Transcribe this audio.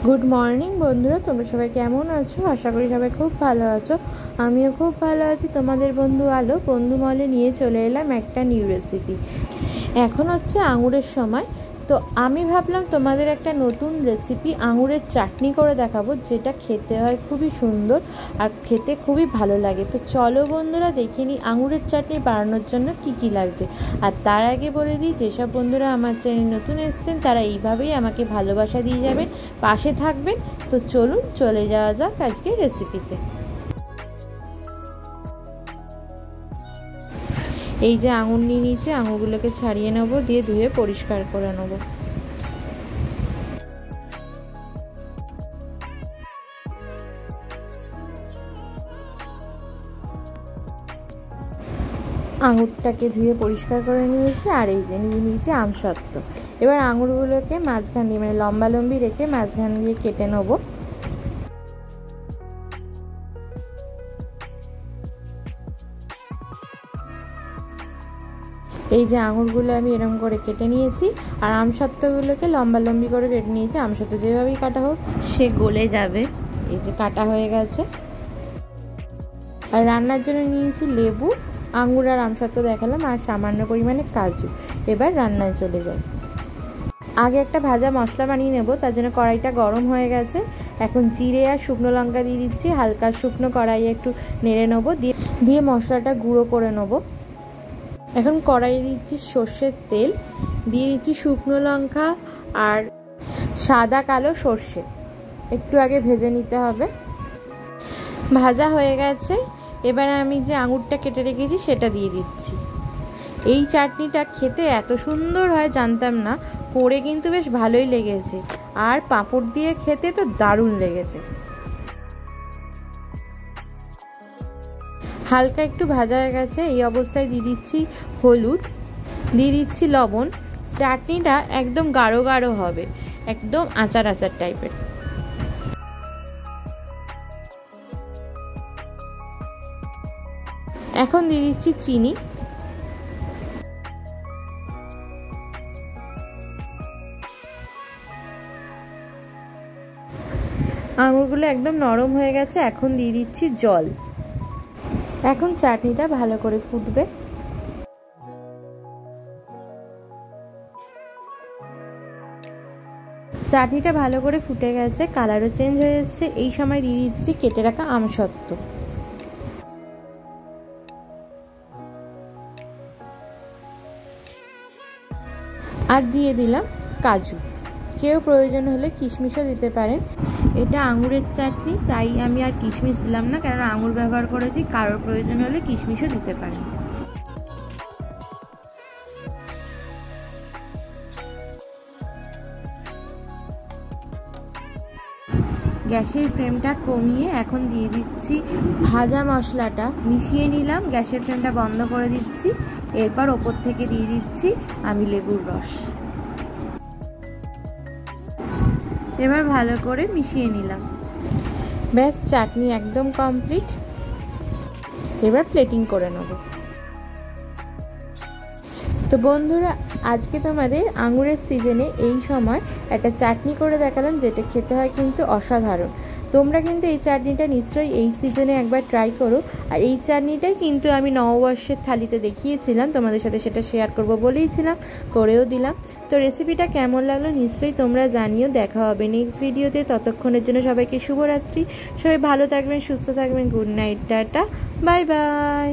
Good morning বন্ধুরা, তোমরা সবাই কেমন আছো? আশা করি সবাই খুব ভালো আছো। আমিও খুব ভালো আছি। তোমাদের বন্ধু আলো বন্ধু মলে নিয়ে চলে এলাম একটা নিউ রেসিপি। এখন হচ্ছে আঙুরের সময়, তো আমি ভাবলাম তোমাদের একটা নতুন রেসিপি আঙুরের চাটনি করে দেখাবো, যেটা খেতে হয় খুবই সুন্দর আর খেতে খুবই ভালো লাগে। তো চলো বন্ধুরা দেখে নিই আঙুরের চাটনি বানানোর জন্য কি কি লাগছে। আর তার আগে বলে দিই, যেসব বন্ধুরা আমার চ্যানেল নতুন এসেছেন তারা এইভাবেই আমাকে ভালোবাসা দিয়ে যাবেন, পাশে থাকবেন। তো চলুন চলে যাওয়া যাক আজকে রেসিপিতে। এই যে আঙুর নিয়ে নিয়েছি, আঙুরগুলোকে ছাড়িয়ে নেব, দিয়ে ধুয়ে পরিষ্কার করে নেব। আঙুরটাকে ধুয়ে পরিষ্কার করে নিয়েছি। আর এই যে নিয়ে নিয়েছি আমসত্ত্ব। এবার আঙুরগুলোকে মাঝখান দিয়ে মানে লম্বালম্বি রেখে মাঝখান দিয়ে কেটে নেব। এই যে আঙুরগুলো আমি এরকম করে কেটে নিয়েছি, আর আমসত্ত্বগুলোকে লম্বালম্বি করে কেটে নিয়েছি। আমসত্ত্ব যেভাবেই কাটা হোক সে গলে যাবে। এই যে কাটা হয়ে গেছে। আর রান্নার জন্য নিয়েছি লেবু, আঙুর আর আমসত্ত্ব দেখালাম, আর সামান্য পরিমাণে কাজু। এবার রান্নায় চলে যাই। আগে একটা ভাজা মশলা বানিয়ে নেব, তার জন্য কড়াইটা গরম হয়ে গেছে। এখন জিরে আর শুকনো লঙ্কা দিয়ে দিচ্ছি। হালকা শুকনো কড়াইয়ে একটু নেড়ে নেবো, দিয়ে মশলাটা গুঁড়ো করে নেবো। এখন কড়াইয়ে দিচ্ছি সর্ষের তেল, দিয়ে দিচ্ছি শুকনো লঙ্কা আর সাদা কালো সর্ষে। একটু আগে ভেজে নিতে হবে। ভাজা হয়ে গেছে। এবার আমি যে আঙুরটা কেটে রেখেছি সেটা দিয়ে দিচ্ছি। এই চাটনিটা খেতে এত সুন্দর হয় জানতাম না, করে কিন্তু বেশ ভালোই লেগেছে। আর পাঁপড় দিয়ে খেতে তো দারুণ লেগেছে। হালকা একটু ভাজা হয়ে গেছে। এই অবস্থায় দিয়ে দিচ্ছি হলুদ, দিয়ে দিচ্ছি লবণ। চাটনিটা একদম গাঢ় গাঢ় হবে, একদম আচার আচার টাইপের। এখন দিয়ে দিচ্ছি চিনি। আঙুরগুলো একদম নরম হয়ে গেছে। এখন দিয়ে দিচ্ছি জল। এখন চাটনিটা ভালো করে ফুটবে। চাটনিটা ভালো করে ফুটে গেছে, কালারও চেঞ্জ হয়ে এসেছে। এই সময় দিয়ে দিচ্ছি কেটে রাখা আমসত্ত্ব। আর দিয়ে দিলাম কাজু। কেউ প্রয়োজন হলে কিশমিশও দিতে পারেন। এটা আঙুরের চাটনি, তাই আমি আর কিশমিশ দিলাম না, কারণ আঙুর ব্যবহার করেছি। কারোর প্রয়োজন হলে কিশমিশও দিতে পারেন। গ্যাসের ফ্লেমটা কমিয়ে এখন দিয়ে দিচ্ছি ভাজা মশলাটা। মিশিয়ে নিলাম, গ্যাসের ফ্লেমটা বন্ধ করে দিচ্ছি। এরপর ওপর থেকে দিয়ে দিচ্ছি আমি লেবুর রস। এবার ভালো করে মিশিয়ে নিলাম। ব্যাস, চাটনি একদম কমপ্লিট। এবার প্লেটিং করে নেব। তো বন্ধুরা, আজকে তোমাদের আঙুরের সিজনে এই সময় একটা চাটনি করে দেখালাম, যেটা খেতে হয় কিন্তু অসাধারণ। তোমরা কিন্তু এই চাটনিটা নিশ্চয়ই এই সিজনে একবার ট্রাই করো। আর এই চাটনিটাই কিন্তু আমি নববর্ষের থালিতে দেখিয়েছিলাম, তোমাদের সাথে সেটা শেয়ার করব বলেইছিলাম, করেও দিলাম। তো রেসিপিটা কেমন লাগলো নিশ্চয়ই তোমরা জানিও। দেখা হবে নেক্সট ভিডিওতে। ততক্ষণের জন্য সবাইকে শুভরাত্রি। সবাই ভালো থাকবেন, সুস্থ থাকবেন। Good night, tata, bye bye.